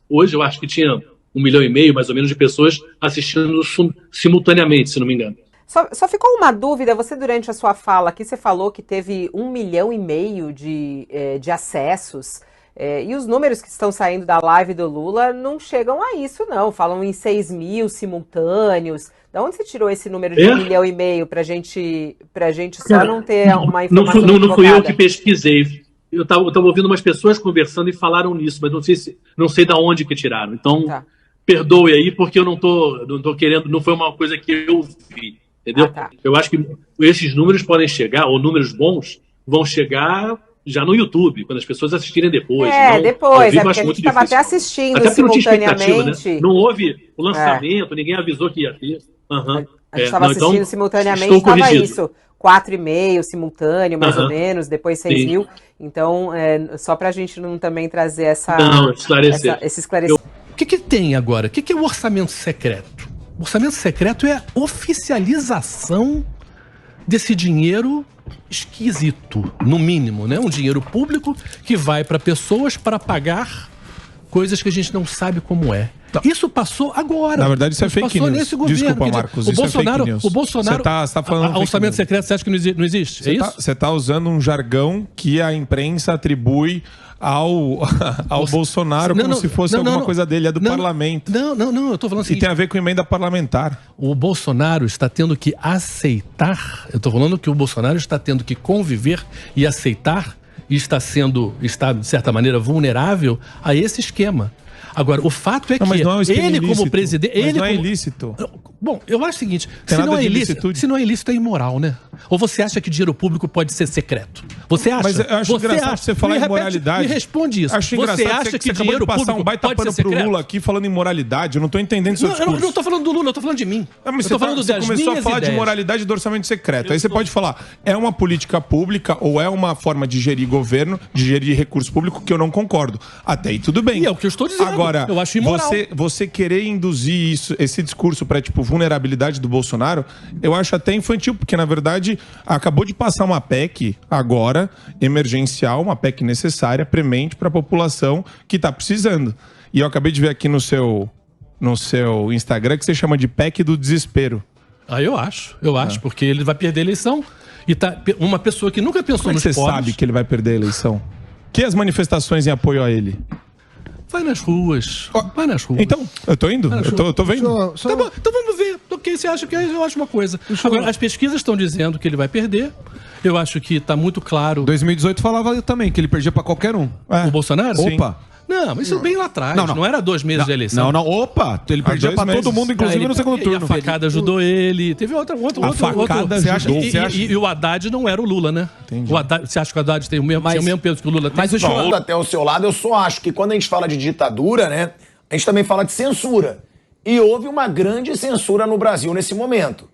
Hoje eu acho que tinha 1,5 milhão, mais ou menos, de pessoas assistindo simultaneamente, se não me engano. Só ficou uma dúvida, você durante a sua fala aqui, você falou que teve 1,5 milhão de acessos, e os números que estão saindo da live do Lula não chegam a isso não, falam em 6 mil simultâneos. De onde você tirou esse número de 1,5 milhão pra gente só não ter uma informação não fui eu que pesquisei. Eu estava ouvindo umas pessoas conversando e falaram nisso, mas não sei de onde que tiraram. Então, perdoe aí, porque eu não tô querendo, não foi uma coisa que eu vi. Entendeu? Eu acho que esses números podem chegar, ou números bons, vão chegar já no YouTube, quando as pessoas assistirem depois. Depois, porque a gente estava até assistindo até simultaneamente. Né? Não houve o lançamento, ninguém avisou que ia ter. A gente estava assistindo simultaneamente, estava isso, 4,5 simultâneo, mais ou menos, depois 6 mil. Então, só para a gente não também trazer esse esclarecimento. O que tem agora? O que é o orçamento secreto? O orçamento secreto é a oficialização desse dinheiro esquisito, no mínimo, né? Um dinheiro público que vai para pessoas para pagar coisas que a gente não sabe como é. Isso passou agora. Na verdade, isso é fake news. Nesse governo. Desculpa, Marcos, isso é fake news. O Bolsonaro... Você tá falando orçamento secreto, você acha que não existe? Você está usando um jargão que a imprensa atribui ao Bolsonaro como se fosse alguma coisa dele, é do parlamento. Não, eu tô falando assim. E tem a ver com emenda parlamentar. O Bolsonaro está tendo que aceitar, eu tô falando que o Bolsonaro está tendo que conviver e aceitar, e está, de certa maneira, vulnerável a esse esquema. Agora, o fato é que ele, como presidente... Mas não é ilícito. Bom, eu acho o seguinte, se não é ilícito, é imoral, né? Ou você acha que dinheiro público pode ser secreto? Você acha? Mas eu acho engraçado você falar em moralidade. Me responde isso. Acho engraçado você acha que dinheiro público passar um baita pano pro Lula aqui falando em moralidade. Eu não tô entendendo seu discurso. Eu não tô falando do Lula, eu tô falando de mim. Mas você começou a falar de moralidade do orçamento secreto. Aí você pode falar, é uma política pública ou é uma forma de gerir governo, de gerir recurso público que eu não concordo. Até aí tudo bem. E é o que eu estou dizendo. Agora, eu acho imoral. Você querer induzir esse discurso para vulnerabilidade do Bolsonaro, eu acho até infantil, porque na verdade acabou de passar uma PEC agora, emergencial, uma PEC necessária, premente para a população que está precisando. E eu acabei de ver aqui no seu Instagram que você chama de PEC do desespero. Eu acho, porque ele vai perder a eleição e tá uma pessoa que nunca pensou nos pobres. Você sabe que ele vai perder a eleição? Que as manifestações em apoio a ele? Vai nas ruas. Então, eu tô indo? Eu tô vendo. Tá bom, então vamos ver. O que você acha que eu acho uma coisa. Agora, as pesquisas estão dizendo que ele vai perder. Eu acho que tá muito claro. 2018 falava também que ele perdia pra qualquer um. O Bolsonaro? Sim. Opa. Não, mas isso bem lá atrás. Não era 2 meses de eleição. Opa! Ele perdia pra todo mundo, inclusive no segundo turno. E a facada ajudou ele. Teve outro. Você acha? E o Haddad não era o Lula, né? Entendi. Você acha que o Haddad tinha o mesmo peso que o Lula tem? Mas até o seu lado, eu só acho que quando a gente fala de ditadura, né, a gente também fala de censura. E houve uma grande censura no Brasil nesse momento.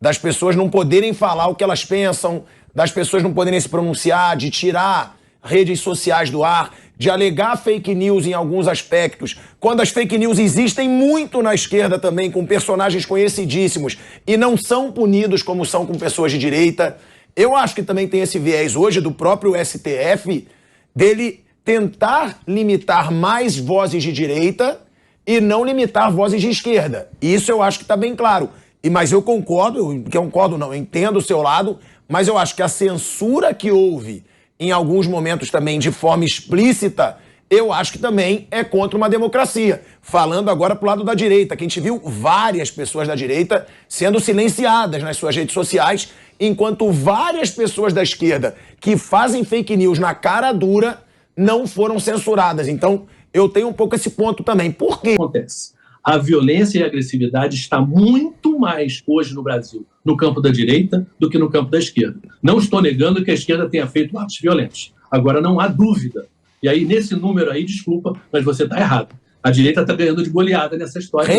Das pessoas não poderem falar o que elas pensam, das pessoas não poderem se pronunciar, de tirar redes sociais do ar, de alegar fake news em alguns aspectos, quando as fake news existem muito na esquerda também, com personagens conhecidíssimos, e não são punidos como são com pessoas de direita. Eu acho que também tem esse viés hoje do próprio STF, dele tentar limitar mais vozes de direita e não limitar vozes de esquerda. Isso eu acho que está bem claro. Mas eu eu entendo o seu lado, mas eu acho que a censura que houve em alguns momentos também de forma explícita, eu acho que também é contra uma democracia. Falando agora pro lado da direita, que a gente viu várias pessoas da direita sendo silenciadas nas suas redes sociais, enquanto várias pessoas da esquerda que fazem fake news na cara dura não foram censuradas. Então, eu tenho um pouco esse ponto também. Por quê? Acontece. A violência e a agressividade está muito mais hoje no Brasil, no campo da direita, do que no campo da esquerda. Não estou negando que a esquerda tenha feito atos violentos. Agora, não há dúvida. E aí, nesse número aí, desculpa, mas você está errado. A direita está ganhando de goleada nessa história.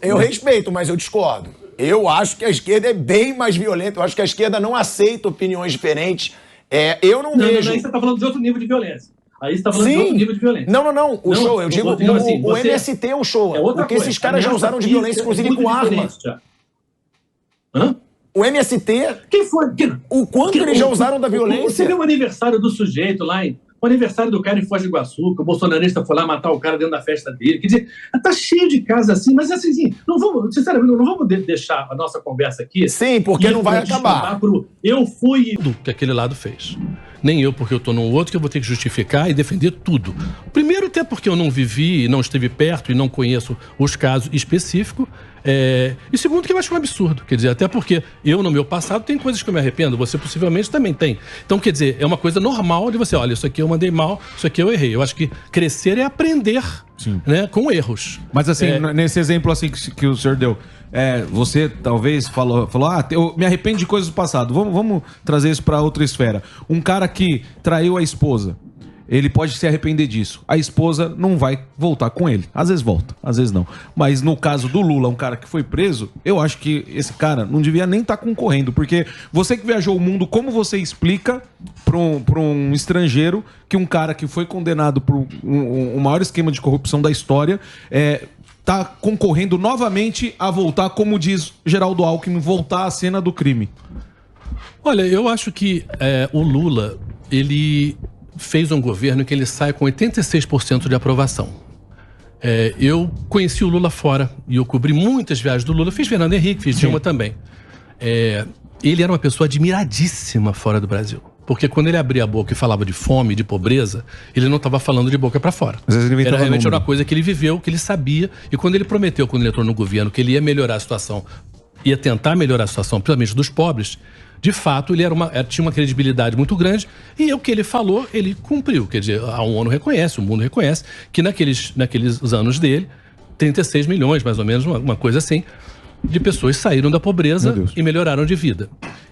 Eu respeito, mas eu discordo. Eu acho que a esquerda é bem mais violenta. Eu acho que a esquerda não aceita opiniões diferentes. Eu não vejo... Não, aí você está falando de outro nível de violência. Aí você está falando de outro nível de violência. Não. O show, eu digo, assim, o MST é um show. Porque esses caras já usaram de violência, inclusive com arma. O MST... Quem foi? O quanto eles já usaram da violência? Você viu o aniversário do sujeito lá o aniversário do cara em Foz do Iguaçu, que o bolsonarista foi lá matar o cara dentro da festa dele. Quer dizer, tá cheio de casos assim, mas assim, não vamos, sinceramente, não vamos deixar a nossa conversa aqui. Sim, porque não vai acabar. Eu fui... Tudo que aquele lado fez. Nem eu, porque eu tô no outro, que eu vou ter que justificar e defender tudo. Primeiro, até porque eu não vivi, não estive perto e não conheço os casos específicos. E segundo, que eu acho um absurdo. Quer dizer, até porque eu, no meu passado, tem coisas que eu me arrependo, você possivelmente também tem. Então, quer dizer, é uma coisa normal de você, olha, isso aqui eu mandei mal, isso aqui eu errei. Eu acho que crescer é aprender, né, com erros. Mas assim, nesse exemplo assim que o senhor deu, você talvez falou, eu me arrependo de coisas do passado. Vamos trazer isso para outra esfera. Um cara que traiu a esposa, ele pode se arrepender disso. A esposa não vai voltar com ele. Às vezes volta, às vezes não. Mas no caso do Lula, um cara que foi preso, eu acho que esse cara não devia nem estar concorrendo. Porque você que viajou o mundo, como você explica para um estrangeiro que um cara que foi condenado por um maior esquema de corrupção da história está concorrendo novamente a voltar, como diz Geraldo Alckmin, voltar à cena do crime? Olha, eu acho que o Lula, ele fez um governo que ele sai com 86% de aprovação. Eu conheci o Lula fora e eu cobri muitas viagens do Lula. Fiz Fernando Henrique, fiz Dilma também. Ele era uma pessoa admiradíssima fora do Brasil. Porque quando ele abria a boca e falava de fome, de pobreza, ele não estava falando de boca para fora. Era realmente uma coisa que ele viveu, que ele sabia. E quando ele prometeu, quando ele entrou no governo, que ele ia melhorar a situação, ia tentar melhorar a situação, principalmente dos pobres, de fato, ele tinha uma credibilidade muito grande e o que ele falou, ele cumpriu. Quer dizer, a ONU reconhece, o mundo reconhece que naqueles anos dele, 36 milhões, mais ou menos, uma coisa assim, de pessoas saíram da pobreza e melhoraram de vida.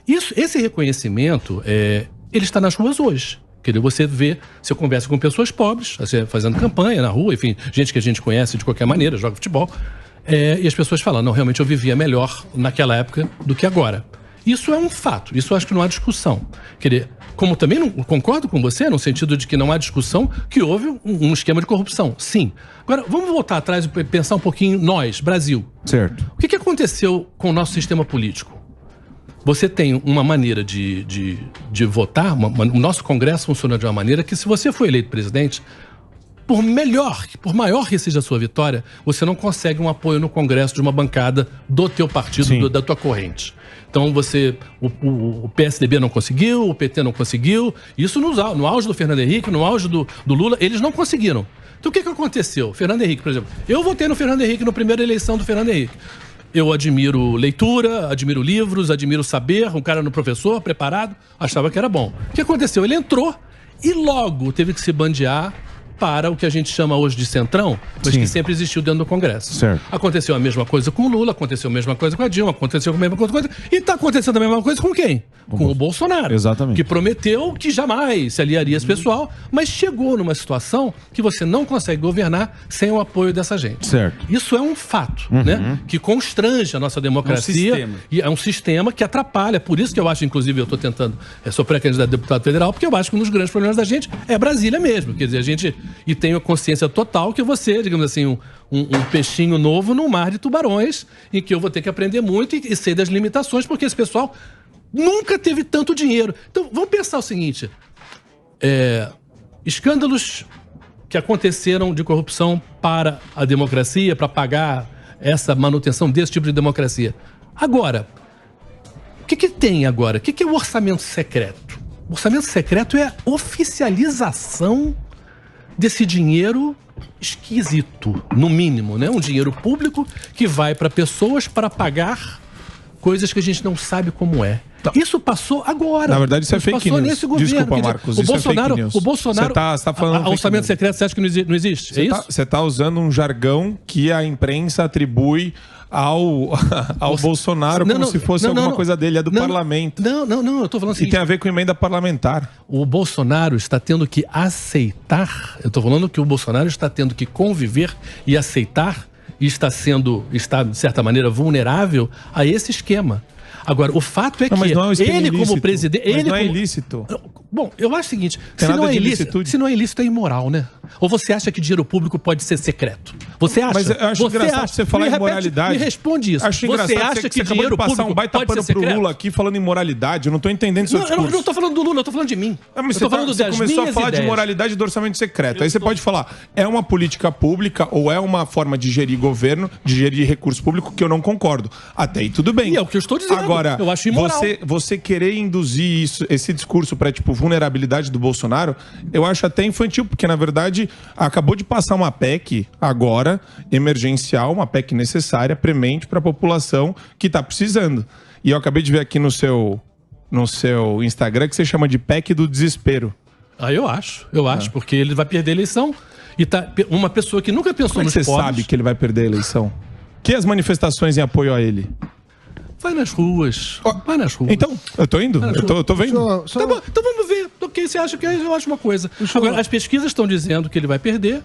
Esse reconhecimento, ele está nas ruas hoje. Quer dizer, você conversa com pessoas pobres, fazendo campanha na rua, enfim, gente que a gente conhece de qualquer maneira, joga futebol, e as pessoas falam, não, realmente eu vivia melhor naquela época do que agora. Isso é um fato, isso eu acho que não há discussão. Quer dizer, como também não concordo com você, no sentido de que não há discussão que houve um esquema de corrupção, sim. Agora, vamos voltar atrás e pensar um pouquinho nós, Brasil. Certo. O que aconteceu com o nosso sistema político? Você tem uma maneira de votar, o nosso Congresso funciona de uma maneira que se você for eleito presidente, por maior que seja a sua vitória, você não consegue um apoio no Congresso de uma bancada do teu partido, da tua corrente. Então o PSDB não conseguiu, o PT não conseguiu, isso no auge do Fernando Henrique, no auge do Lula, eles não conseguiram. Então o que aconteceu? Fernando Henrique, por exemplo, eu votei no Fernando Henrique na primeira eleição do Fernando Henrique. Eu admiro leitura, admiro livros, admiro saber, um cara no professor, preparado, achava que era bom. O que aconteceu? Ele entrou e logo teve que se bandear para o que a gente chama hoje de centrão, mas que sempre existiu dentro do Congresso. Certo. Aconteceu a mesma coisa com o Lula, aconteceu a mesma coisa com a Dilma, aconteceu a mesma coisa e está acontecendo a mesma coisa com quem? Com o Bolsonaro. Exatamente. Que prometeu que jamais se aliaria a esse pessoal, mas chegou numa situação que você não consegue governar sem o apoio dessa gente. Certo. Isso é um fato, né? Que constrange a nossa democracia. E é um sistema que atrapalha. Por isso que eu acho, inclusive, eu estou tentando, sou pré-candidato a deputado federal, porque eu acho que um dos grandes problemas da gente é Brasília mesmo. Quer dizer, a gente... E tenho a consciência total que você, digamos assim, um peixinho novo num mar de tubarões, em que eu vou ter que aprender muito e sei das limitações, porque esse pessoal nunca teve tanto dinheiro. Então, vamos pensar o seguinte, escândalos que aconteceram de corrupção para a democracia, para pagar essa manutenção desse tipo de democracia. Agora, o que tem agora? O que é o orçamento secreto? O orçamento secreto é a oficialização desse dinheiro esquisito, no mínimo, né? Um dinheiro público que vai para pessoas para pagar coisas que a gente não sabe como é. Isso passou agora. Na verdade, isso é fake news. Nesse governo. Desculpa, Marcos, isso é fake news. O Bolsonaro... Você tá falando orçamento secreto, você acha que não existe? É isso? Você está usando um jargão que a imprensa atribui ao Bolsonaro como se fosse alguma coisa dele, é do parlamento. Não, eu estou falando assim. E tem a ver com emenda parlamentar. O Bolsonaro está tendo que aceitar, eu estou falando que o Bolsonaro está tendo que conviver e aceitar, e está, de certa maneira, vulnerável a esse esquema. Agora, o fato é que ele, como presidente... Mas não é ilícito. Bom, eu acho o seguinte, se não é ilícito, é imoral, né? Ou você acha que dinheiro público pode ser secreto? Você acha? Mas eu acho engraçado você falar em moralidade. Me responde isso. Acho engraçado você acha que acabou dinheiro de passar público um baita pano pro Lula aqui falando em moralidade. Eu não tô entendendo seu discurso. Eu não tô falando do Lula, eu tô falando de mim. Mas eu tô falando você começou a falar ideias. de moralidade do orçamento secreto. Aí você pode falar, é uma política pública ou é uma forma de gerir governo, de gerir recurso público que eu não concordo. Até aí tudo bem. E é o que eu estou dizendo. Agora, eu acho imoral. Você querer induzir esse discurso para tipo vulnerabilidade do Bolsonaro, eu acho até infantil, porque na verdade acabou de passar uma PEC agora, emergencial, uma PEC necessária, premente para a população que está precisando. E eu acabei de ver aqui no seu Instagram que você chama de PEC do desespero. Eu acho, porque ele vai perder a eleição e tá uma pessoa que nunca pensou nos pobres. Você sabe que ele vai perder a eleição? Que as manifestações em apoio a ele? Vai nas ruas. Vai nas ruas. Então, eu tô indo. Eu tô vendo. Tá bom, então vamos ver. Ok, você acha que eu acho uma coisa. Agora, as pesquisas estão dizendo que ele vai perder.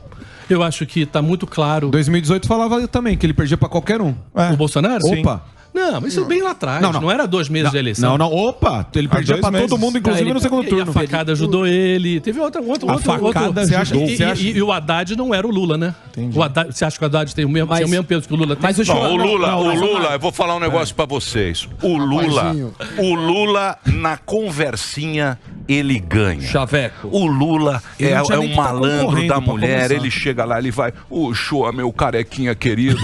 Eu acho que tá muito claro. 2018 falava também que ele perdia pra qualquer um. O Bolsonaro? Sim. Opa. Não, mas isso bem lá atrás. Não era 2 meses de eleição. Opa! Ele perdia pra todo mundo, inclusive no segundo turno. E a facada ajudou ele. Teve outro. Facada ajudou. E o Haddad não era o Lula, né? Entendi. Você acha que o Haddad tem o mesmo peso que o Lula tem? Mas o Lula, eu vou falar um negócio pra vocês. O Lula, na conversinha, ele ganha. Chaveco. O Lula é um malandro da mulher. Ele chega lá, ele vai, Shoa, meu carequinha querido,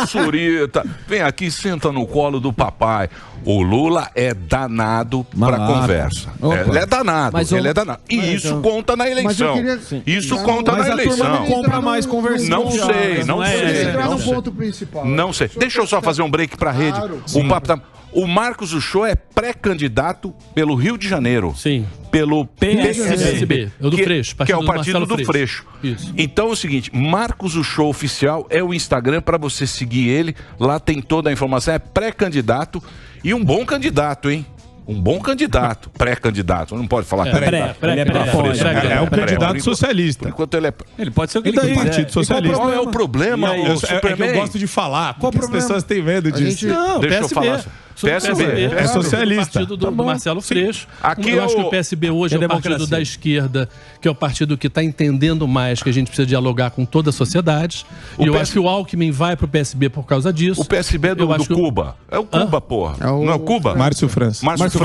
Surita, vem aqui, senta no colo do papai. O Lula é danado pra conversa. Ele é danado, ele é danado. E isso conta na eleição. Isso conta na eleição. Mas a turma não compra mais conversa. Não sei. Não sei. Deixa eu só fazer um break pra rede. O papo tá... O Marcos Uchoa é pré-candidato pelo Rio de Janeiro. Sim. Pelo PSB. É o do Freixo. Que é o partido do Freixo. Isso. Então é o seguinte, Marcos Uchoa Oficial é o Instagram para você seguir ele. Lá tem toda a informação. É pré-candidato e um bom candidato, hein? Um bom candidato, pré-candidato, não pode falar é um candidato socialista. Enquanto ele pode ser o que daí, Partido Socialista. Qual é o problema? É que eu gosto de falar, porque as pessoas têm medo disso. Não, deixa eu falar. PSB é socialista. O partido do Marcelo Freixo. Aqui eu acho que o PSB hoje é o partido da esquerda, que é o partido que está entendendo mais que a gente precisa dialogar com toda a sociedade. E eu acho que o Alckmin vai pro PSB por causa disso. O PSB é do Cuba. É o Cuba, porra. Não é o Cuba? Márcio França. Márcio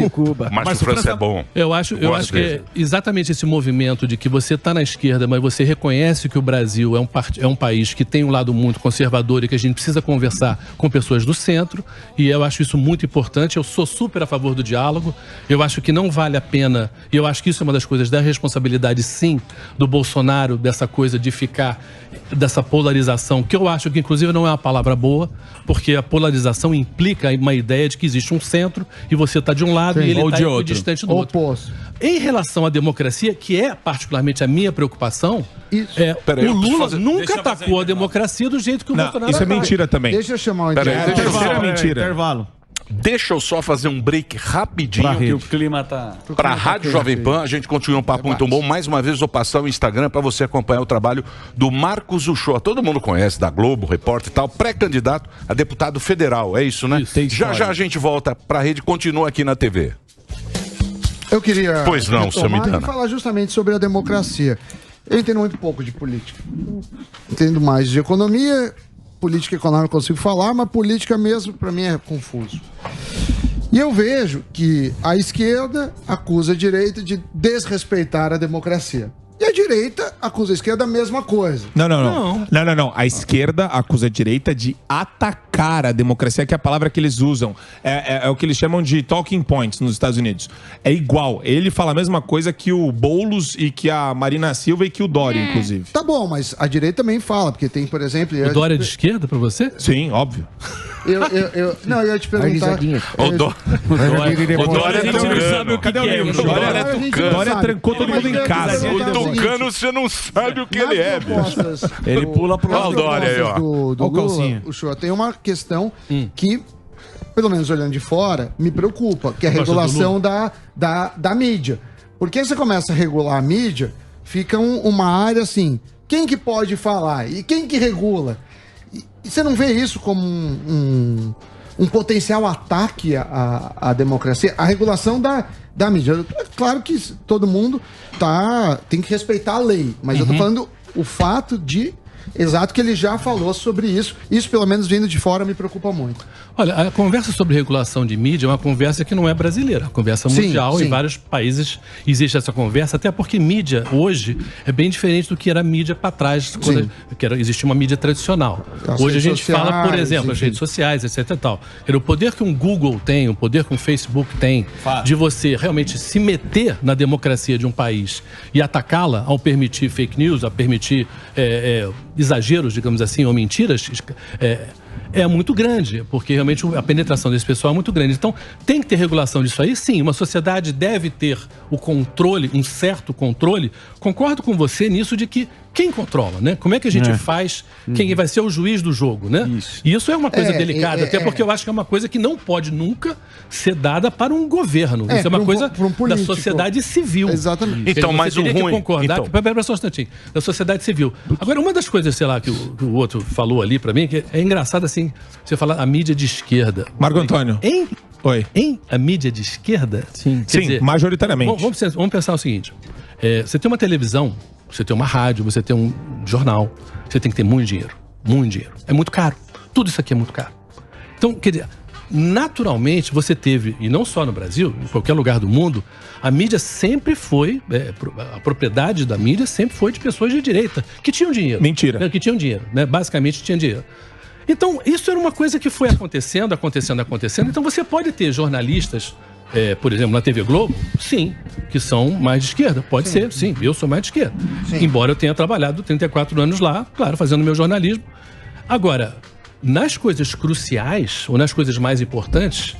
Cuba. Márcio França é bom. Eu acho que é exatamente esse movimento de que você está na esquerda, mas você reconhece que o Brasil é um país que tem um lado muito conservador e que a gente precisa conversar com pessoas do centro, e eu acho isso muito importante. Eu sou super a favor do diálogo. Eu acho que não vale a pena, e eu acho que isso é uma das coisas da responsabilidade, sim, do Bolsonaro, dessa coisa de ficar, dessa polarização, que eu acho que inclusive não é uma palavra boa, porque a polarização implica uma ideia de que existe um centro e você está de um lado e ele está distante do outro. Em relação à democracia, que é particularmente a minha preocupação, o Lula nunca atacou a democracia do jeito que o Bolsonaro Isso é mentira também. Deixa eu chamar o intervalo. Deixa eu só fazer um break rapidinho. Que o clima tá... Pra Rádio Jovem Pan, a gente continua um papo muito bom. Mais uma vez, vou passar o Instagram para você acompanhar o trabalho do Marcos Uchoa. Todo mundo conhece, da Globo, repórter e tal. Pré-candidato a deputado federal, é isso, né? Já a gente volta pra rede, continua aqui na TV. Eu queria pois não, e falar justamente sobre a democracia. Eu entendo muito pouco de política. Entendo mais de economia, política econômica eu consigo falar, mas política mesmo, para mim, é confuso. E eu vejo que a esquerda acusa a direita de desrespeitar a democracia. E a direita acusa a esquerda a mesma coisa. Não. A esquerda acusa a direita de atacar a democracia, que é a palavra que eles usam. É o que eles chamam de talking points nos Estados Unidos. É igual. Ele fala a mesma coisa que o Boulos e que a Marina Silva e que o Dória, inclusive. Tá bom, mas a direita também fala, porque tem, por exemplo... O Dória é de esquerda pra você? Sim, óbvio. Eu ia te perguntar... O Dória é tucano. Cadê o livro? O Dória trancou todo mundo em casa. O tucano, você não sabe o que ele é, bicho. Ele pula pro lado. Dória aí, ó. Do Lula, o Shoa, tem uma questão que, pelo menos olhando de fora, me preocupa, que é a regulação da mídia. Porque você começa a regular a mídia, fica uma área assim, quem que pode falar? E quem que regula? E você não vê isso como um potencial ataque à democracia, a regulação da mídia. Claro que todo mundo tem que respeitar a lei, mas eu tô falando o fato de... Exato, que ele já falou sobre isso. Isso, pelo menos vindo de fora, me preocupa muito. Olha, a conversa sobre regulação de mídia é uma conversa que não é brasileira. É uma conversa mundial. Em vários países existe essa conversa, até porque mídia, hoje, é bem diferente do que era mídia para trás, quando existia uma mídia tradicional. Hoje a gente fala, por exemplo, as redes sociais, etc e tal. O poder que um Google tem, o poder que um Facebook tem, de você realmente se meter na democracia de um país e atacá-la ao permitir fake news, a permitir exageros, digamos assim, ou mentiras, é muito grande, porque realmente a penetração desse pessoal é muito grande. Então, tem que ter regulação disso aí, sim. Uma sociedade deve ter o controle, um certo controle. Concordo com você nisso de que quem controla, né? Como é que a gente faz, quem vai ser o juiz do jogo, né? Isso é uma coisa delicada, até porque eu acho que é uma coisa que não pode nunca ser dada para um governo. Isso é uma coisa da sociedade civil. Exatamente. Então, mas o ruim... concordar, espera só um instantinho, da sociedade civil. Agora, uma das coisas, sei lá, que o outro falou ali para mim, que é engraçado assim, você falar a mídia de esquerda. Marco Antônio. Oi. Em a mídia de esquerda? Sim, majoritariamente. Vamos pensar o seguinte, você tem uma televisão, você tem uma rádio, você tem um jornal, você tem que ter muito dinheiro. Muito dinheiro. É muito caro. Tudo isso aqui é muito caro. Então, quer dizer, naturalmente você teve, e não só no Brasil, em qualquer lugar do mundo, a mídia sempre foi, a propriedade da mídia sempre foi de pessoas de direita, que tinham dinheiro. Mentira. Que tinham dinheiro, né? Basicamente tinham dinheiro. Então, isso era uma coisa que foi acontecendo. Então, você pode ter jornalistas, por exemplo, na TV Globo, sim, que são mais de esquerda. Pode ser, sim, eu sou mais de esquerda. Embora eu tenha trabalhado 34 anos lá, claro, fazendo meu jornalismo. Agora, nas coisas cruciais, ou nas coisas mais importantes,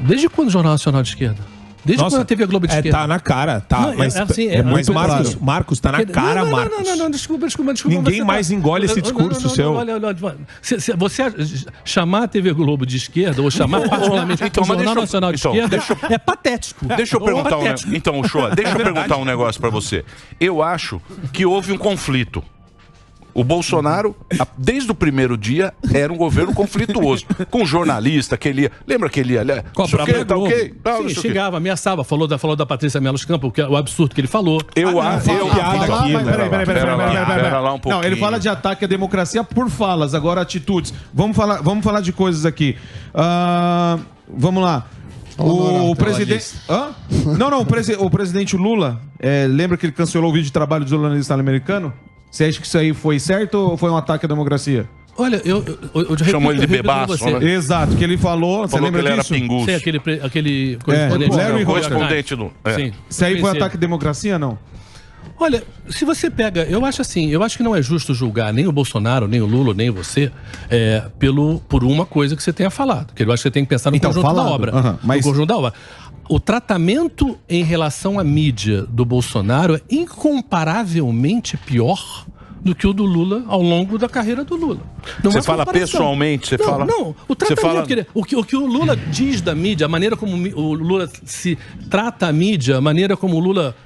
desde quando o Jornal Nacional de esquerda? Desde quando a TV Globo de esquerda? Tá na cara, tá. Não, mas muito Marcos, tá na cara, Marcos. Não, desculpa. Ninguém mais engole esse discurso seu. Olha, você chamar a TV Globo de esquerda, ou chamar particularmente o Jornal Nacional de esquerda, é patético. Deixa eu perguntar Então, Uchoa, deixa eu perguntar um negócio pra você. Eu acho que houve um conflito. O Bolsonaro, desde o primeiro dia, era um governo conflituoso. Com o jornalista que ele ia... Lembra que ele ia... Tá ok? Sim, xingava, ameaçava. Falou da Patrícia Melos Campos, o absurdo que ele falou. Pera lá um pouquinho. Não, ele fala de ataque à democracia por falas, agora atitudes. Vamos falar de coisas aqui. Vamos lá. O presidente... O presidente Lula, lembra que ele cancelou o vídeo de trabalho do jornalista americano? Você acha que isso aí foi certo ou foi um ataque à democracia? Olha, eu chamou ele de bebaço, né? Exato, que ele falou. Você lembra que ele disso? era pinguço. Sim, aquele correspondente do... Isso aí foi ataque à democracia, não? Olha, se você pega... Eu acho que não é justo julgar nem o Bolsonaro, nem o Lula, nem você, por uma coisa que você tenha falado. Porque eu acho que você tem que pensar no conjunto da obra. No conjunto da obra. O tratamento em relação à mídia do Bolsonaro é incomparavelmente pior do que o do Lula ao longo da carreira do Lula. Você fala pessoalmente, você fala... Não, o tratamento, o que o Lula diz da mídia, a maneira como o Lula se trata a mídia, a maneira como o Lula...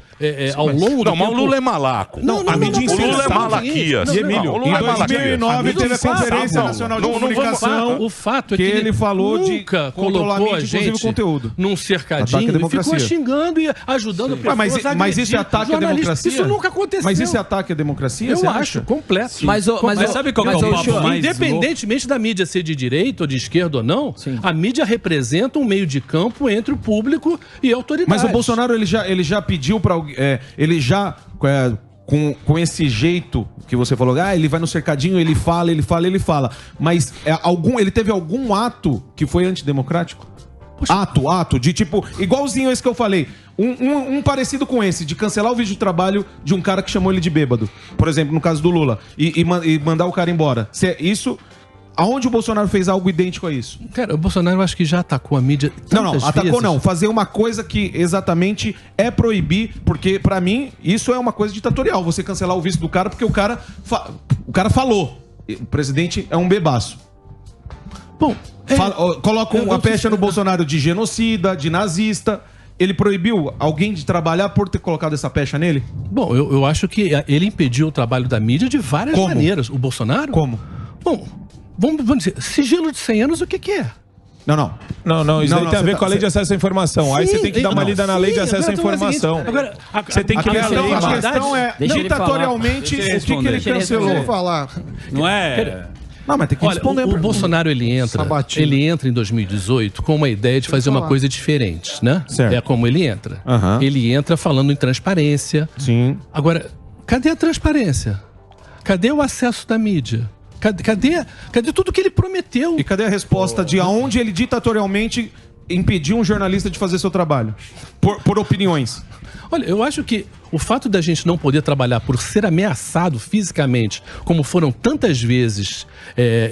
ao longo do tempo... Mas o Lula é malaco. A mídia o Lula é malaquias. Em 2009 teve a Conferência Nacional de Comunicação. O fato é que ele falou de colocou a gente num cercadinho e ficou xingando e ajudando pessoas a Mas esse ataque à democracia... Isso nunca aconteceu. Mas esse ataque à democracia, eu acho completo. Mas sabe qual é o papo mais... Independentemente da mídia ser de direita ou de esquerda ou não, a mídia representa um meio de campo entre o público e a autoridade. Mas o Bolsonaro, ele já pediu para alguém... ele já, com esse jeito que você falou, ele vai no cercadinho, ele fala. Mas ele teve algum ato que foi antidemocrático? Ato, de tipo, igualzinho esse que eu falei. Um parecido com esse, de cancelar o vídeo de trabalho de um cara que chamou ele de bêbado. Por exemplo, no caso do Lula. E mandar o cara embora. Isso... Aonde o Bolsonaro fez algo idêntico a isso? Cara, o Bolsonaro eu acho que já atacou a mídia tantas vezes. Não. Fazer uma coisa que exatamente é proibir, porque pra mim isso é uma coisa ditatorial. Você cancelar o visto do cara porque o cara falou. O presidente é um bebaço. Bom, colocam a pecha no Bolsonaro de genocida, de nazista. Ele proibiu alguém de trabalhar por ter colocado essa pecha nele? Bom, eu acho que ele impediu o trabalho da mídia de várias maneiras. O Bolsonaro? Como? Bom, vamos dizer, sigilo de 100 anos, o que é? Não, isso aí tem a ver com a lei de acesso à informação. Aí você tem que dar uma lida na lei de acesso à informação. Você tem que ver a lei. A questão é, ditatorialmente, o que ele cancelou? Não é... Não, mas tem que responder. O Bolsonaro, ele entra em 2018 com uma ideia de fazer uma coisa diferente, né? Certo. É como ele entra. Ele entra falando em transparência. Sim. Agora, cadê a transparência? Cadê o acesso da mídia? Cadê tudo que ele prometeu? E cadê a resposta de aonde ele ditatorialmente impediu um jornalista de fazer seu trabalho? Por opiniões. Olha, eu acho que o fato da gente não poder trabalhar por ser ameaçado fisicamente, como foram tantas vezes,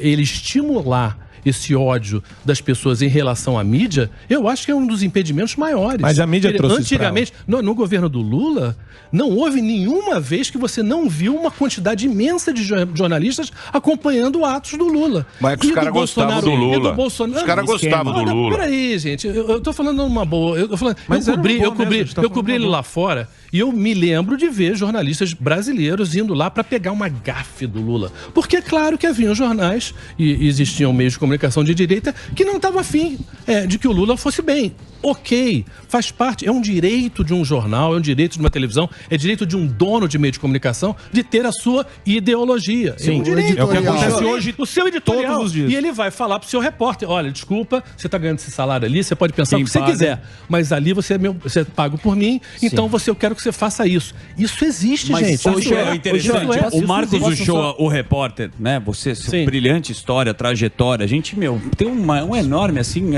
ele estimular esse ódio das pessoas em relação à mídia, eu acho que é um dos impedimentos maiores. Mas a mídia trouxe antigamente, no governo do Lula, não houve nenhuma vez que você não viu uma quantidade imensa de jornalistas acompanhando atos do Lula. Mas é que os caras gostavam do Lula. Os caras gostavam do Lula. Peraí, gente, eu tô falando uma boa. Eu cobri ele lá fora e eu me lembro de ver jornalistas brasileiros indo lá para pegar uma gafe do Lula. Porque é claro que haviam jornais e existiam meios de comunicação de direita que não estavam afim de que o Lula fosse bem. Ok, faz parte, é um direito de um jornal, é um direito de uma televisão, é direito de um dono de meio de comunicação de ter a sua ideologia. Sim, é um direito. É o que acontece hoje, o seu editorial. Todos os dias. E ele vai falar pro seu repórter, olha, desculpa, você tá ganhando esse salário ali, você pode pensar o que você quiser, mas ali você é pago por mim, então eu quero que você faça isso. Isso existe, gente. Hoje é interessante. O Marcos Uchoa, o repórter, né? Você, sua brilhante história, trajetória, a gente, tem um enorme, assim,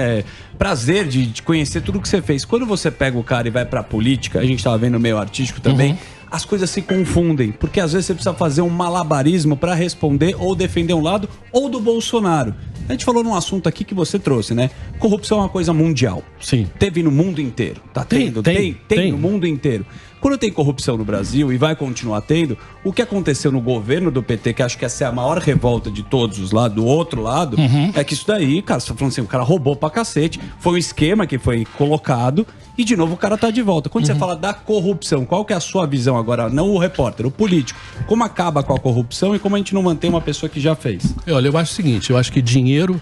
prazer de conhecer tudo que você fez. Quando você pega o cara e vai pra política, a gente tava vendo no meio artístico também, as coisas se confundem, porque às vezes você precisa fazer um malabarismo pra responder ou defender um lado ou do Bolsonaro. A gente falou num assunto aqui que você trouxe, né? Corrupção é uma coisa mundial. Sim. Teve no mundo inteiro. Tá tendo? Tem no mundo inteiro. Quando tem corrupção no Brasil, e vai continuar tendo, o que aconteceu no governo do PT, que acho que essa é a maior revolta de todos os lados, do outro lado, é que isso daí, cara, você tá falando assim, o cara roubou pra cacete, foi um esquema que foi colocado, e de novo o cara tá de volta. Quando você fala da corrupção, qual que é a sua visão agora? Não o repórter, o político. Como acaba com a corrupção e como a gente não mantém uma pessoa que já fez? Olha, eu acho o seguinte, eu acho que dinheiro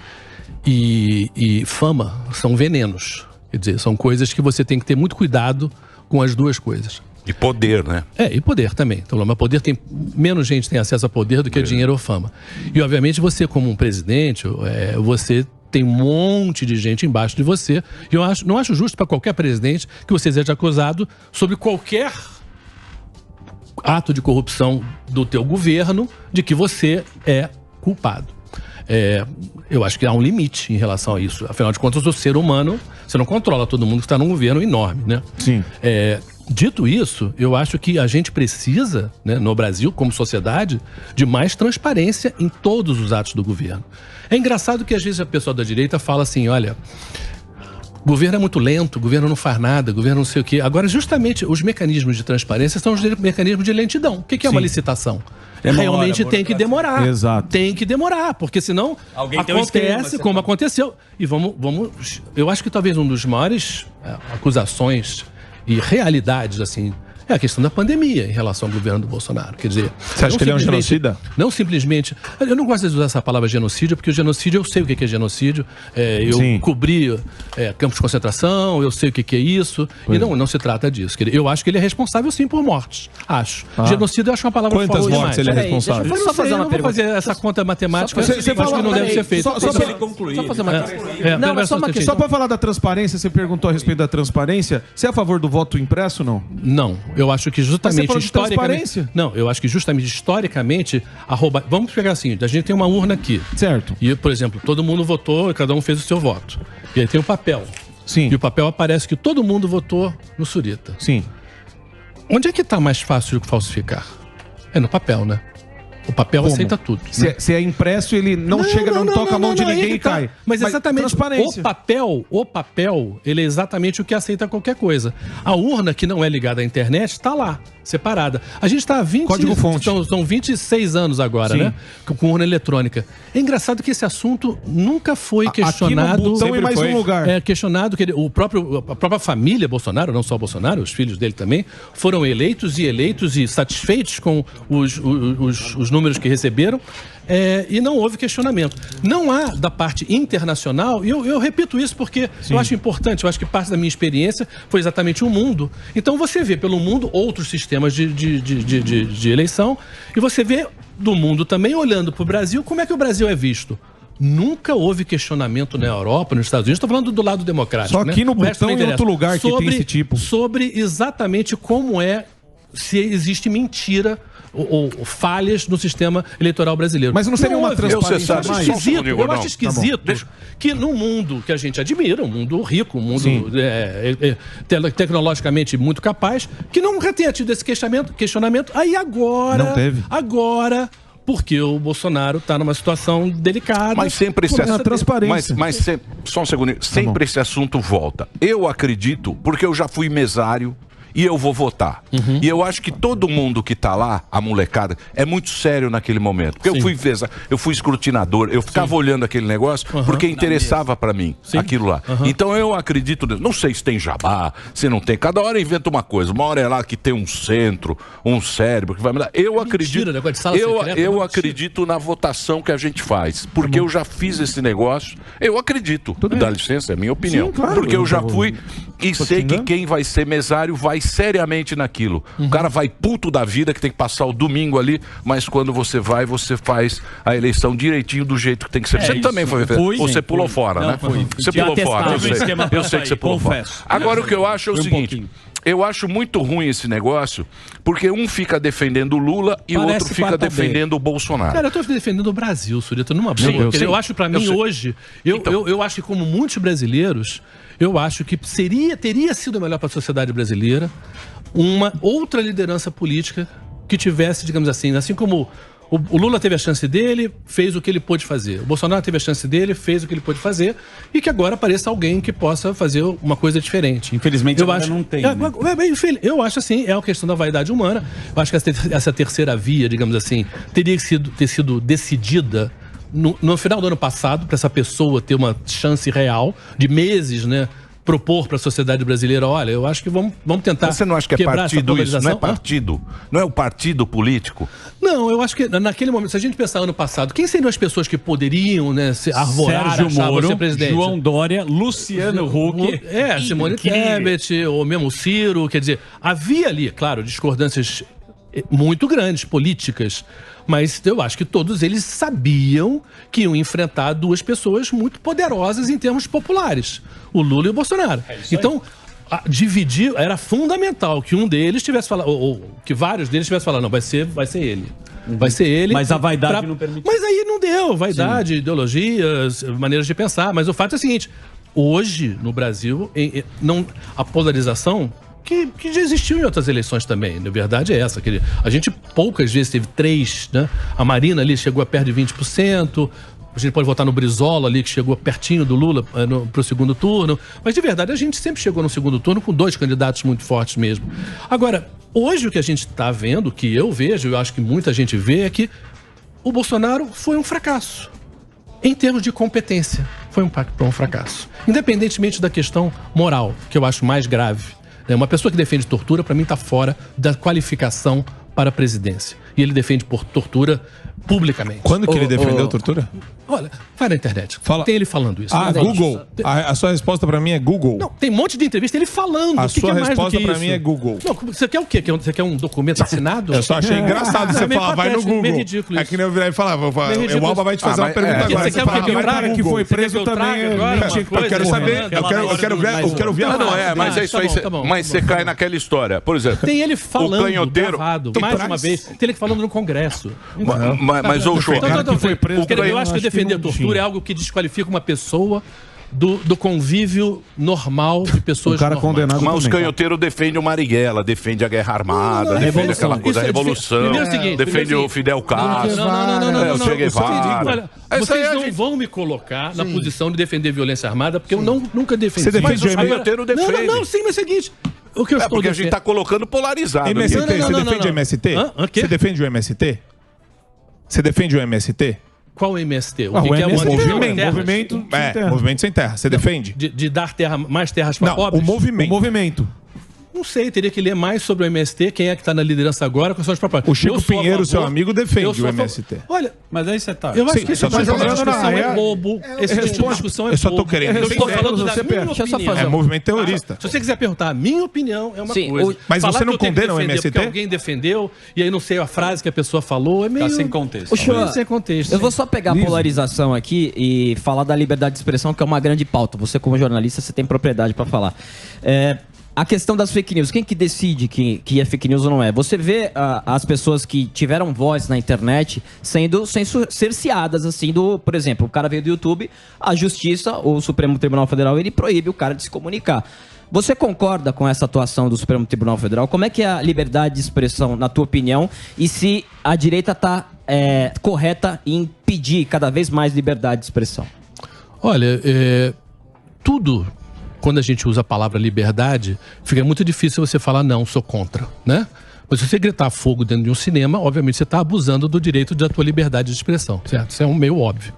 e fama são venenos. Quer dizer, são coisas que você tem que ter muito cuidado com as duas coisas. E poder, né? E poder também. Então, mas poder tem... Menos gente tem acesso a poder do que a dinheiro ou fama. E, obviamente, você como um presidente, você tem um monte de gente embaixo de você. E eu não acho justo para qualquer presidente que você seja acusado sobre qualquer ato de corrupção do teu governo de que você é culpado. Eu acho que há um limite em relação a isso. Afinal de contas, o ser humano, você não controla todo mundo que está num governo enorme, né? Sim. Dito isso, eu acho que a gente precisa, né, no Brasil, como sociedade, de mais transparência em todos os atos do governo. É engraçado que às vezes a pessoa da direita fala assim, olha, o governo é muito lento, o governo não faz nada, o governo não sei o quê. Agora, justamente, os mecanismos de transparência são os mecanismos de lentidão. O que é uma licitação? Realmente tem que demorar. Exato. Tem que demorar, porque senão acontece como aconteceu. E eu acho que talvez um dos maiores acusações e realidades, assim, é a questão da pandemia em relação ao governo do Bolsonaro. Quer dizer... Você acha que ele é um genocida? Não simplesmente... Eu não gosto de usar essa palavra genocídio, porque o genocídio, eu sei o que é genocídio. Eu cobri campos de concentração, eu sei o que é isso. E não se trata disso. Eu acho que ele é responsável, sim, por mortes. Acho. Genocídio eu acho uma palavra forte demais. Quantas mortes ele é responsável? Eu não sei, eu não vou fazer essa conta matemática. Acho que não deve ser feita. Só para ele concluir. Só fazer uma só para falar da transparência, você perguntou a respeito da transparência. Você é a favor do voto impresso ou não? Não. Eu acho que justamente historicamente... Não, eu acho que justamente historicamente vamos pegar assim, a gente tem uma urna aqui. Certo. E, por exemplo, todo mundo votou, cada um fez o seu voto. E aí tem o papel. Sim. E o papel aparece que todo mundo votou no Surita. Sim. Onde é que tá mais fácil de falsificar? É no papel, né? O papel aceita tudo. Se é impresso, ele não toca a mão de ninguém e cai. Mas exatamente, transparência. O papel, ele é exatamente o que aceita qualquer coisa. A urna, que não é ligada à internet, está lá. separada. A gente está há 20... São 26 anos agora, Sim. né? Com urna eletrônica. É engraçado que esse assunto nunca foi questionado... Aqui no botão é mais um lugar. É questionado que a própria família Bolsonaro, não só o Bolsonaro, os filhos dele também, foram eleitos e satisfeitos com os números que receberam. E não houve questionamento. Não há da parte internacional, e eu repito isso porque eu acho importante, eu acho que parte da minha experiência foi exatamente o mundo. Então você vê pelo mundo outros sistemas de eleição, e você vê do mundo também, olhando para o Brasil, como é que o Brasil é visto. Nunca houve questionamento na Europa, nos Estados Unidos, estou falando do lado democrático. Só aqui no botão e em outro lugar que tem esse tipo. Sobre exatamente como se existe mentira ou falhas no sistema eleitoral brasileiro. Mas não seria uma transparência mais? Eu acho esquisito que no mundo que a gente admira, um mundo rico, um mundo tecnologicamente muito capaz, que nunca tenha tido esse questionamento. Aí agora... Não teve. Agora... Porque o Bolsonaro está numa situação delicada. Mas sempre esse assunto... transparência. Mas só um segundinho. Sempre esse assunto volta. Eu acredito, porque eu já fui mesário, e eu vou votar. E eu acho que todo mundo que tá lá, a molecada, é muito sério naquele momento. Porque eu fui escrutinador, eu ficava olhando aquele negócio porque interessava pra mim aquilo lá. Então eu acredito, não sei se tem jabá, se não tem, cada hora inventa uma coisa. Uma hora é lá que tem um centro, um cérebro que vai me dar. Eu acredito, eu acredito na votação que a gente faz, porque eu já fiz esse negócio. Eu acredito. Dá licença, é minha opinião. Sim, claro, porque eu já fui e sei que quem vai ser mesário vai seriamente naquilo. O cara vai puto da vida, que tem que passar o domingo ali, mas quando você faz a eleição direitinho do jeito que tem que ser. Você também foi. Você pulou fora, né? Você pulou fora. Eu sei que você pulou fora. Agora o que eu acho é o seguinte. Eu acho muito ruim esse negócio, porque um fica defendendo o Lula e o outro fica defendendo o Bolsonaro. Cara, eu tô defendendo o Brasil, Surita, numa boa. Eu acho, pra mim, hoje, eu acho que como muitos brasileiros, eu acho que teria sido melhor para a sociedade brasileira uma outra liderança política que tivesse, digamos assim como o Lula teve a chance dele, fez o que ele pôde fazer. O Bolsonaro teve a chance dele, fez o que ele pôde fazer, e que agora apareça alguém que possa fazer uma coisa diferente. Infelizmente, agora não tem. Eu acho assim, é uma questão da vaidade humana. Eu acho que essa terceira via, digamos assim, teria ter sido decidida no final do ano passado, para essa pessoa ter uma chance real de meses, né? Propor para a sociedade brasileira, olha, eu acho que vamos tentar. Você não acha que é partido isso? Não é partido? Não é o partido político? Não, eu acho que naquele momento, se a gente pensar ano passado, quem seriam as pessoas que poderiam, né, se arvorar, Sérgio Moro, ser presidente? João Dória, Luciano Huck, Simone Tebet, ou mesmo Ciro, quer dizer, havia ali, claro, discordâncias muito grandes, políticas, mas eu acho que todos eles sabiam que iam enfrentar duas pessoas muito poderosas em termos populares, o Lula e o Bolsonaro. Então, dividir, era fundamental que um deles tivesse falado, ou que vários deles tivessem falado, não, vai ser ele. Vai ser ele. Mas a vaidade não permitiu. Mas aí não deu, vaidade, ideologias, maneiras de pensar. Mas o fato é o seguinte, hoje, no Brasil, a polarização... Que já existiu em outras eleições também, na verdade é essa. A gente poucas vezes teve 3, né? A Marina ali chegou a perto de 20%, a gente pode votar no Brizola ali, que chegou pertinho do Lula para o segundo turno, mas de verdade a gente sempre chegou no segundo turno com 2 candidatos muito fortes mesmo. Agora, hoje o que a gente está vendo, que eu vejo, eu acho que muita gente vê, é que o Bolsonaro foi um fracasso. Em termos de competência, foi um fracasso. Independentemente da questão moral, que eu acho mais grave. Uma pessoa que defende tortura, para mim, está fora da qualificação para a presidência. E ele defende por tortura publicamente. Quando que ele defendeu tortura? Olha, vai na internet. Tem ele falando isso. Google. A sua resposta pra mim é Google. Não, tem um monte de entrevista ele falando. A sua resposta pra mim é Google. Não, você quer o quê? Você quer um documento assinado? Eu só achei engraçado você falar, vai no Google. É que nem eu virar e falar, o Alba vai te fazer uma pergunta agora. Você quer o quê? O cara que foi preso também. Eu quero saber, eu quero ver a Não, mas é isso aí. Mas você cai naquela história. Por exemplo, tem ele falando, o canhoteiro, gravado, mais uma vez. Tem ele falando no Congresso. Mas o show. Eu acho que defender a tortura é algo que desqualifica uma pessoa do convívio normal de pessoas o cara normais. Condenado mas os canhoteiros defendem o Marighella, defende a Guerra Armada, defende aquela coisa da Revolução, defende o Fidel Castro, o Che Guevara. Vocês não vão me colocar na posição de defender violência armada, porque eu nunca defendi. Você defende mas os canhoteiros defendem. Não, sim, mas é o seguinte, O que eu estou porque a gente está colocando polarizado. MST, você defende o MST? Você defende o MST? Você defende o MST? Qual o MST? O que é o movimento? Movimento Sem Terra. Você defende? De dar mais terras para Não, pobres? o movimento. Não sei, teria que ler mais sobre o MST, quem é que está na liderança agora, quais são as propostas. O Chico Pinheiro, seu amigo, defende o MST. Olha, mas aí você tá. Eu acho que essa discussão é bobo. Esse tipo de discussão é bobo. Eu só tô querendo. Eu estou falando da minha opinião. É movimento terrorista. Se você quiser perguntar a minha opinião, é uma coisa. Mas você não condena o MST? Porque alguém defendeu, e aí não sei a frase que a pessoa falou, é meio... Tá sem contexto. Sem contexto. Eu vou só pegar a polarização aqui e falar da liberdade de expressão, que é uma grande pauta. Você, como jornalista, você tem propriedade para falar. A questão das fake news, quem que decide que é fake news ou não é? Você vê as pessoas que tiveram voz na internet sendo cerceadas, assim, por exemplo, o cara veio do YouTube, a Justiça, o Supremo Tribunal Federal, ele proíbe o cara de se comunicar. Você concorda com essa atuação do Supremo Tribunal Federal? Como é que é a liberdade de expressão, na tua opinião, e se a direita está correta em pedir cada vez mais liberdade de expressão? Olha, tudo... Quando a gente usa a palavra liberdade, fica muito difícil você falar não, sou contra, né? Mas se você gritar fogo dentro de um cinema, obviamente você está abusando do direito da tua liberdade de expressão, certo? Isso é um meio óbvio.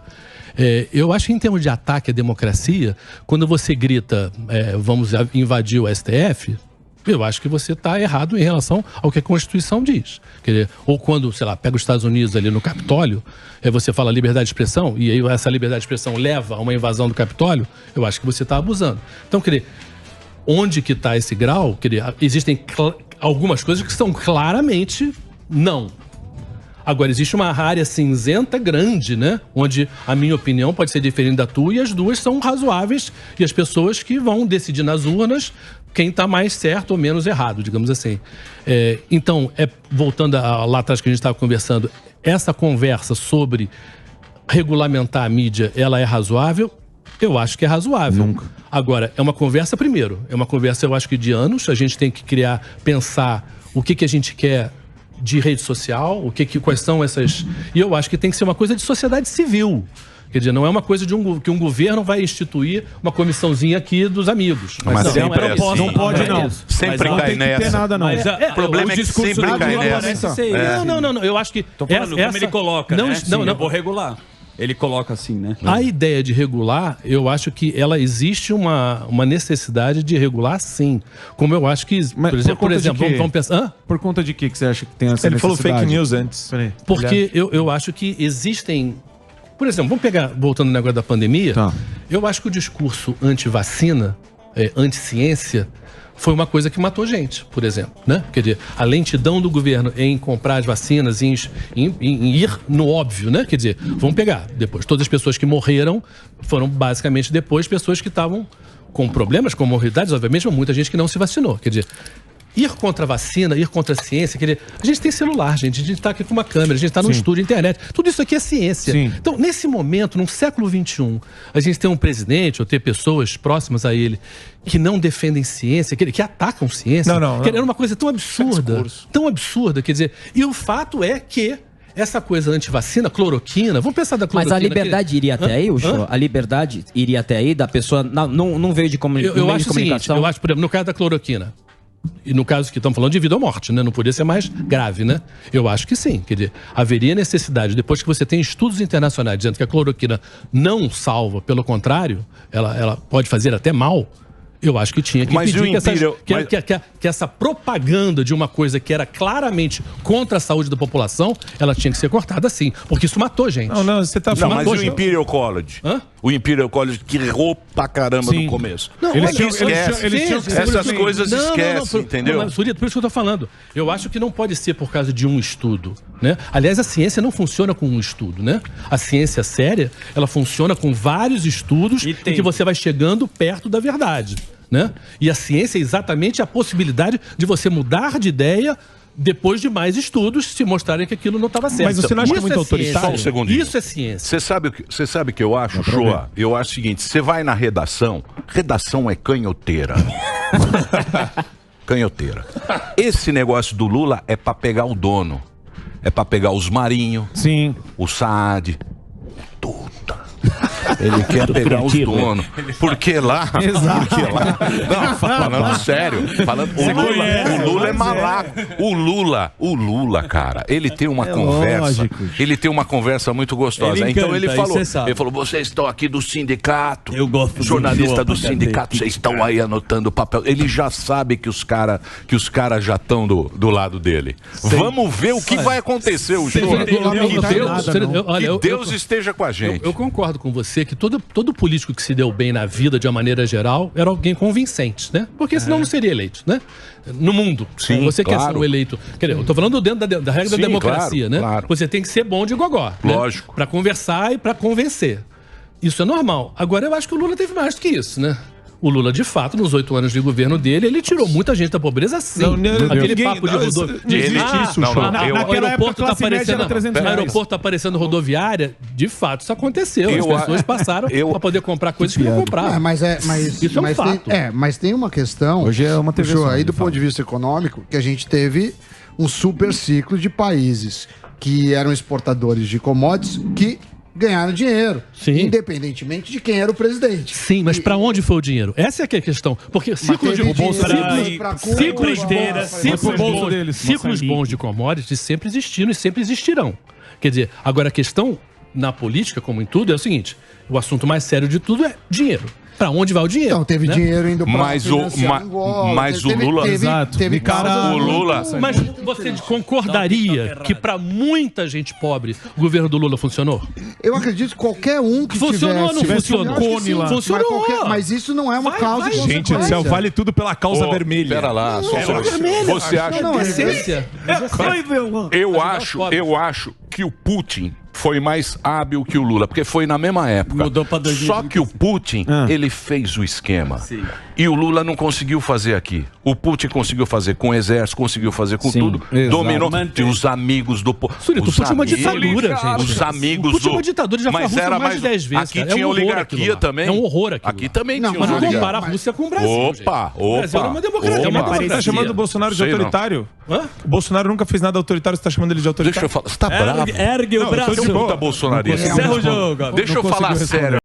Eu acho que em termos de ataque à democracia, quando você grita, vamos invadir o STF, eu acho que você está errado em relação ao que a Constituição diz. Quer dizer, ou quando, sei lá, pega os Estados Unidos ali no Capitólio, você fala liberdade de expressão, e aí essa liberdade de expressão leva a uma invasão do Capitólio, eu acho que você está abusando. Então, quer dizer, onde que está esse grau? Quer dizer, existem algumas coisas que são claramente não. Agora, existe uma área cinzenta grande, né? Onde a minha opinião pode ser diferente da tua e as duas são razoáveis, e as pessoas que vão decidir nas urnas quem está mais certo ou menos errado, digamos assim. Então, voltando lá atrás que a gente estava conversando, essa conversa sobre regulamentar a mídia, ela é razoável? Eu acho que é razoável. Nunca. Agora, é uma conversa primeiro. É uma conversa, eu acho que de anos. A gente tem que pensar o que a gente quer de rede social, quais são essas... E eu acho que tem que ser uma coisa de sociedade civil. Quer dizer, não é uma coisa que um governo vai instituir uma comissãoncia aqui dos amigos. Mas não, sempre é assim. Não pode, não. Sempre cai nessa. Não tem nada, não. O problema é que sempre cai nessa. Não. Eu acho que... Tô falando como ele coloca, né? Não, eu vou regular. Ele coloca assim, né? A ideia de regular, eu acho que ela existe uma necessidade de regular, sim. Como eu acho que, por exemplo, vamos pensar... Por conta de que você acha que tem essa necessidade? Ele falou fake news antes. Porque eu acho que existem... Por exemplo, voltando no negócio da pandemia, eu acho que o discurso anti-vacina, anti-ciência, foi uma coisa que matou gente, por exemplo, né? Quer dizer, a lentidão do governo em comprar as vacinas, em ir no óbvio, né? Quer dizer, vamos pegar depois. Todas as pessoas que morreram foram basicamente depois pessoas que estavam com problemas, com mortalidades, obviamente, mas muita gente que não se vacinou. Quer dizer, ir contra a vacina, ir contra a ciência, quer dizer, a gente tem celular, gente, a gente está aqui com uma câmera, a gente está no estúdio, internet, tudo isso aqui é ciência. Sim. Então, nesse momento, no século XXI, a gente tem um presidente ou ter pessoas próximas a ele que não defendem ciência, que atacam ciência, que é uma coisa tão absurda, quer dizer, e o fato é que essa coisa anti-vacina, cloroquina, vamos pensar da cloroquina. Mas a liberdade iria até aí, Ucho? A liberdade iria até aí da pessoa, não veio de comunicação? Eu acho o seguinte, eu acho, por exemplo, no caso da cloroquina, e no caso que estamos falando de vida ou morte, né? Não poderia ser mais grave, né? Eu acho que sim. Quer dizer, haveria necessidade, depois que você tem estudos internacionais dizendo que a cloroquina não salva, pelo contrário, ela pode fazer até mal, eu acho que tinha que pedir que essa propaganda de uma coisa que era claramente contra a saúde da população, ela tinha que ser cortada sim, porque isso matou gente. Não, você tá falando. Mas o Imperial College? O Imperial College que errou pra caramba no começo. Não, essas coisas esquecem, entendeu? Por isso que eu tô falando. Eu acho que não pode ser por causa de um estudo, né? Aliás, a ciência não funciona com um estudo, né? A ciência séria, ela funciona com vários estudos em que você vai chegando perto da verdade, né? E a ciência é exatamente a possibilidade de você mudar de ideia depois de mais estudos se mostrarem que aquilo não estava certo. Mas você não acha que é muito autoritário? Só um segundinho. Isso é ciência. Você sabe o que eu acho, Shoa? Eu acho o seguinte, você vai na redação é canhoteira. Canhoteira. Esse negócio do Lula é pra pegar o dono. É pra pegar os Marinho, o Saad, tudo. Ele quer pegar os donos. Porque lá... Exato. Porque lá... Não, falando sério. O Lula é malaco. O Lula, cara, ele tem uma conversa. lógico. Ele tem uma conversa muito gostosa. Ele Então encanta, ele isso falou, você sabe. vocês estão aqui do sindicato. Eu gosto do jornalista João do pra sindicato, cadê? vocês estão aí anotando o papel. Ele já sabe que os caras já estão do lado dele. Vamos ver o que vai acontecer, o jogo. Que Deus esteja com a gente. Eu concordo com você que todo político que se deu bem na vida, de uma maneira geral, era alguém convincente, né? Porque senão não seria eleito, né? No mundo. Sim, você claro. quer ser um eleito... Quer dizer, eu tô falando dentro da regra Sim, da democracia, claro, né? claro. Você tem que ser bom de gogó. Lógico. Né? Pra conversar e pra convencer. Isso é normal. Agora, eu acho que o Lula teve mais do que isso, né? O Lula, de fato, nos 8 anos de governo dele, ele tirou muita gente da pobreza, sim. Aquele papo de rodovia. O aeroporto tá aparecendo rodoviária, de fato, isso aconteceu. As pessoas passaram para poder comprar coisas que não compravam. Isso é um fato. Mas tem uma questão, Hoje é uma TV aí do ponto de vista econômico, que a gente teve um super ciclo de países que eram exportadores de commodities que ganharam dinheiro, independentemente de quem era o presidente. Sim, mas para onde foi o dinheiro? Essa é que é a questão. Porque ciclos bons de commodities sempre existiram e sempre existirão. Quer dizer, agora a questão na política, como em tudo, é o seguinte: o assunto mais sério de tudo é dinheiro. Para onde vai o dinheiro? Então, teve dinheiro indo para mas o Lula... o Lula... Mas você concordaria que para muita gente pobre o governo do Lula funcionou? Eu acredito que qualquer um que funcionou, não funcionou? Funcionou. Mas isso não é uma causa de Gente do céu, vale tudo pela causa vermelha. Pera lá, você acha... Eu acho que o Putin foi mais hábil que o Lula, porque foi na mesma época. Mudou pra 2020. Só que o Putin, ele fez o esquema. Sim. E o Lula não conseguiu fazer aqui. O Putin conseguiu fazer com o exército, conseguiu fazer com tudo. Exato. Dominou. Tem os amigos do povo. O Putin é uma ditadura, gente. Os amigos do... O Putin é uma ditadura, já foi a Rússia mais de 10 vezes. Aqui tinha oligarquia também. É um horror aqui. Aqui também tinha mas não compara a Rússia com o Brasil. Opa. O Brasil é uma democracia. Você tá chamando o Bolsonaro de autoritário? O Bolsonaro nunca fez nada autoritário, você tá chamando ele de autoritário? Deixa eu falar. Você tá bravo? Ergue o braço. Bolsonarista. Encerra o jogo. Deixa eu falar sério.